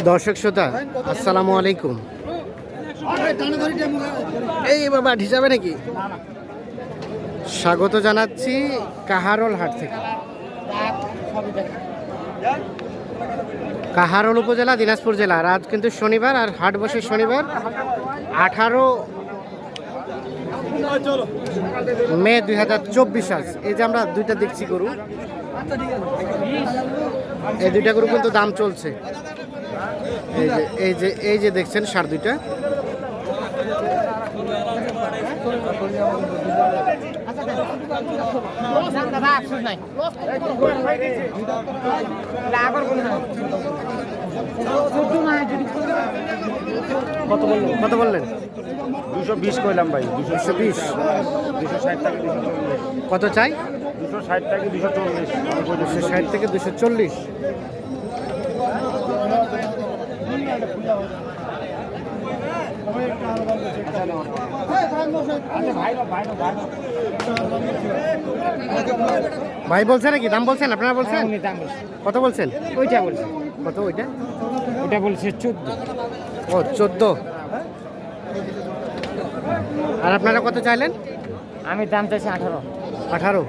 দর্শক শ্রোতা আসসালামু আলাইকুম। এই বাবা ঢিসাবে নাকি? স্বাগত জানাচ্ছি কাহারোল হাট থেকে। কাহারোল উপজেলা, দিনাজপুর জেলা। আজ কিন্তু শনিবার, আর হাট বসে শনিবার 18 মে 2024। আজ এই যে আমরা দুইটা দেখছি গরু, এই দুইটা গরু কিন্তু দাম চলছে। এই যে দেখছেন ষাঁড় দুইটা। কত বললেন? 220 কইলাম ভাই। 220। 260 টাকা 240। কত চাই? 260 টাকা 240। 260 থেকে 240। ভাই বলছে নাকি? দাম বলছেন? আপনারা বলছেন? কত বলছেন? ওইটা বলছে। কত ওইটা? ওইটা বলছে 14। ও 14। আর আপনারা কত চাইলেন? আমি দাম চাইছি 18। 18।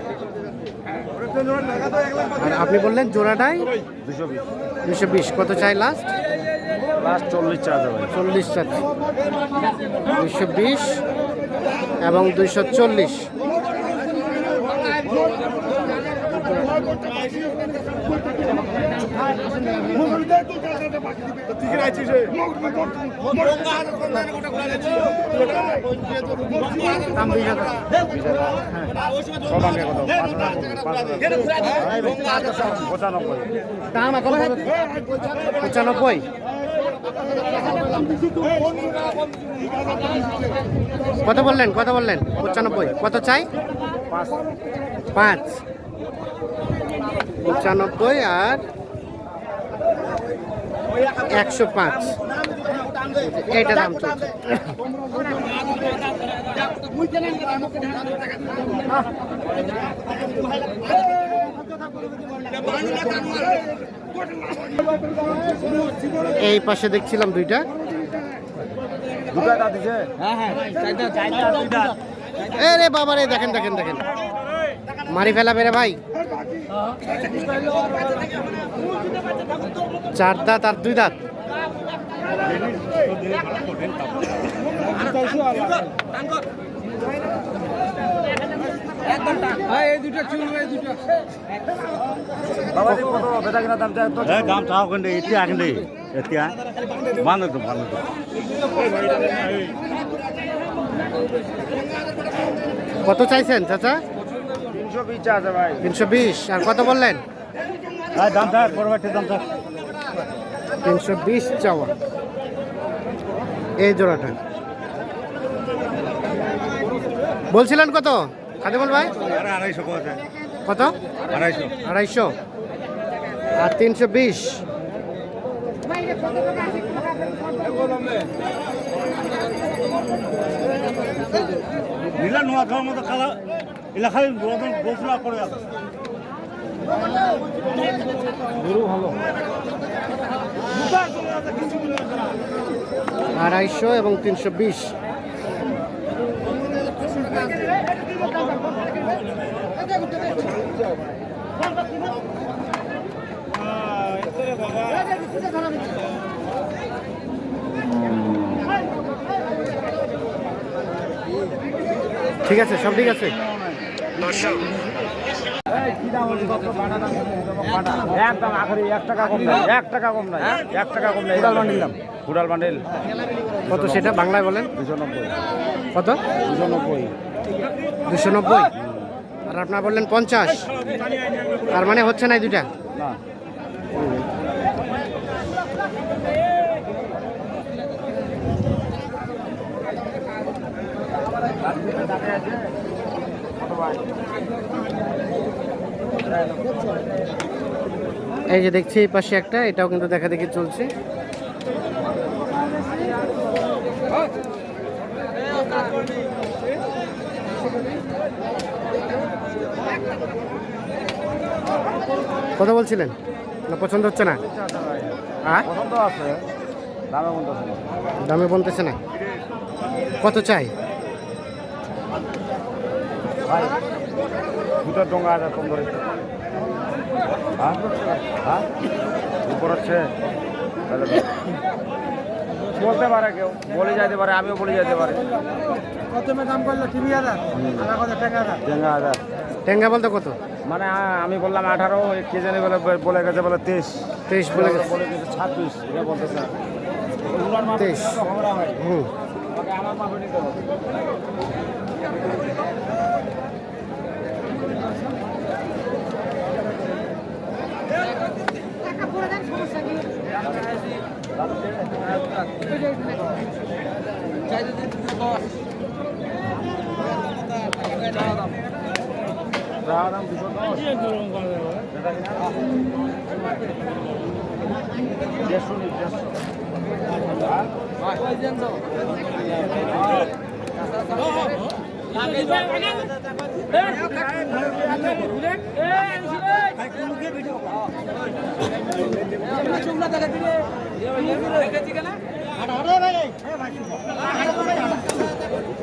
আর আপনি বললেন জোড়াটাই 220। 220। কত চাই লাস্ট? লাস্ট 40 চা যাবে। 40 চাচ্ছি। 220 এবং 240। দাম এখন 95। কত বললেন? 95। কত চাই? 5। 95 আর 105। এইটা দাম চলছে। এই পাশে দেখছিলাম দুইটা। রে বাবা রে, দেখেন দেখেন দেখেন, মারি ফেলাবে রে ভাই। 4 দাঁত আর 2 দাঁত। দাম চাও কিন্তু এতিয়া কিন্তু এতিয়া ভালো তো ভালো তো। কত চাইছেন চাচা? 320 আছে ভাই। 320। আর কত বললেন? দাম থাক পরবর্তী দাম থাক। 320 চাওয়া এই জোড়াটা। বলছিলেন কত খাদিমুল ভাই? 250 কত? 250। আর 320। নীলা নোয়া খাওয়ার মতো খালা এলা খালি গোসলা করে আছে। গরু ভালো। 250 এবং 320। ঠিক আছে, সব ঠিক আছে। একদম আখরি 1 টাকা কম নাই। 1 টাকা কম নাই। 1 টাকা কম নাই। কুড়াল বান্ডিল দাম। কুড়াল বান্ডিল কত সেটা বাংলায় বলেন? 290। কত? 290। 290। আর আপনার বললেন 50। তার মানে হচ্ছে না এই দুইটা? না। এই যে দেখছি এই পাশে একটা, এটাও কিন্তু দেখা দেখি চলছে। কত বলছিলেন? না পছন্দ হচ্ছে না? হ্যাঁ, পছন্দ আছে, দামে বলতে আছে না। দামে বলতেছে না। কত চাই? ভাই দুটো ডোঙ্গা আছে কম ধরে। হ্যাঁ হ্যাঁ উপর হচ্ছে তাহলে তো বলতে পারে, কেউ বলে যাইতে পারে, আমিও বলে যেতে পারি। প্রথমে দাম করলো 30,000 আর কত টাকা দাম? ডেঙ্গা হাজার টেঙ্গা বলতে কত? মানে আমি বললাম 18, কে জানি বলে গেছে বলে 23 23 বলে গেছে। 26, এটা বলতেছে। 23। হুম। আমার মাপে নিতে হবে। দাম 250।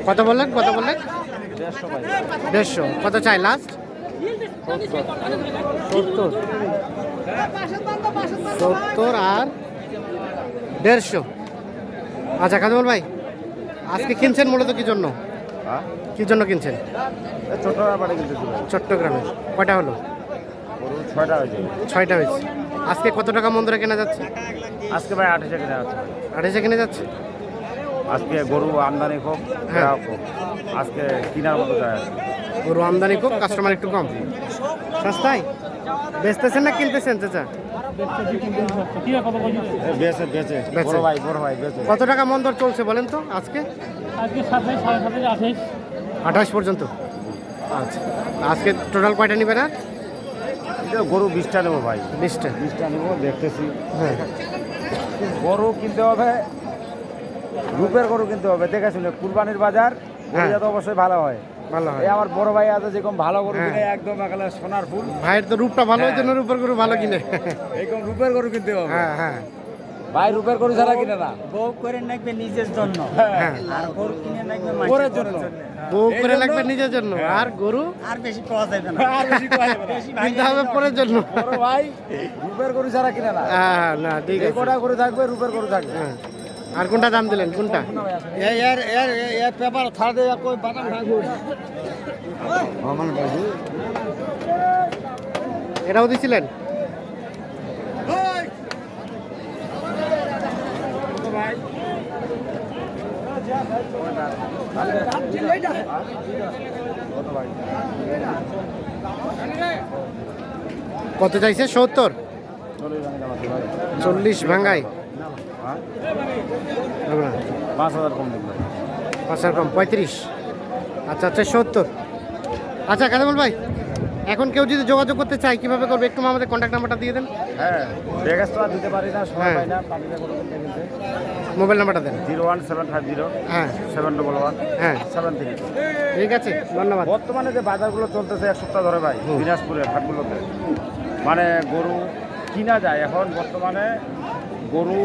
কত বললেন? কত বললেন? 150 ভাই। 150। কত চাই লাস্ট? 70। 70 আর 150। আচ্ছা কাজল ভাই, আজকে কিনছেন মূলত কি জন্য? হ্যাঁ কি জন্য কিনছেন? ছোট ব্যাপারে কিন্তু চট্টগ্রামে কয়টা হলো? গরু 6টা হয়েছে। 6টা হয়েছে। আজকে কত টাকা মন ধরে কেনা যাচ্ছে? আজকে ভাই 28 কিনা আছে। 28 কিনে যাচ্ছে। আজকে গরু আমদানি খুব, গ্রাহক খুব। আজকে কিনার মতো যায় আর কি। গরু আমদানি খুব, কাস্টমার একটু কম। সস্তায় বেচতেছেন না কিনতেছেন চাচা? বেচে বেচে বেচে। বড় ভাই বেচে। কত টাকা মন দর চলছে বলেন তো আজকে? আজকে 27, 27, 28। 28 পর্যন্ত। আচ্ছা, আজকে টোটাল কয়টা নেবেন? আর এটা গরু 20টা নেবো ভাই, 20টা। 20টা নেবো, দেখতেছি। হ্যাঁ, গরু কিনতে হবে, রূপের গরু কিনতে হবে, দেখে শুনে। কুরবানির বাজার গরু যাতে অবশ্যই ভালো হয়। ভালো হয়। এই আমার বড় ভাই আছে, যেরকম ভালো গরু হ্যাঁ। কিনে একদম একেবারে সোনার ফুল। ভাইয়ের তো রূপটা ভালো, ওই জন্য রূপের গরু ভালো কিনে। এরকম রূপের গরু কিনতে হবে। হ্যাঁ হ্যাঁ ভাই রূপের গরু ছাড়া কিনে না। বউ করে নাকবে নিজের জন্য, হ্যাঁ। আর গরু কিনে নাকবে গরুর জন্য। বউ এই করে জন্য- লাগবে নিজের জন্য, আর গরু আর বেশি পাওয়া যাবে না। আর বেশি কয় যাবে না। কিনতে হবে পরের জন্য। বড় ভাই রূপের গরু ছাড়া কিনে না। হ্যাঁ না ঠিক এই আছে। কটা গরু থাকবে, রূপের গরু থাকবে। হ্যাঁ। আর কোনটা দাম দিলেন? কোনটা? এর পেপার ছাড় দিয়ে কই বাদাম খাইবো। আমার বাবু এটাও দিছিলেন? কত চাইছে? 70। 40 ভাঙ্গাই হবে না। 5,000 কম দিন ভাই। 5 কম 35। আচ্ছা আচ্ছা 70। আচ্ছা কাজল ভাই, এখন কেউ যদি যোগাযোগ করতে চায় কিভাবে করবে? একটু আমাদের কন্ট্যাক্ট নাম্বারটা দিয়ে দেন। হ্যাঁ, ব্যাগেজ তো আর দিতে পারি না, সময় হ্যাঁ। পাই না। পানিতে গরু কিনতে কিনতে। মোবাইল নাম্বারটা দেন। 01750 হ্যাঁ 711 হ্যাঁ 73। ঠিক আছে, ধন্যবাদ। বর্তমানে যে বাজারগুলো চলতেছে এক সপ্তাহ ধরে ভাই, হুম। দিনাজপুরের হাটগুলোতে মানে গরু কিনা যায়। এখন বর্তমানে গরু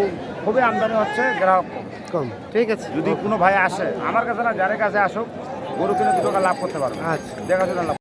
খুবই আমদানি হচ্ছে, গ্রাহক কম। কম, ঠিক আছে। যদি কোনো ভাই আসে আমার কাছে, না যার কাছে আসুক, গরু কিনে 2 টাকা লাভ করতে পারবে। আচ্ছা। দেখাশোনা লাভ।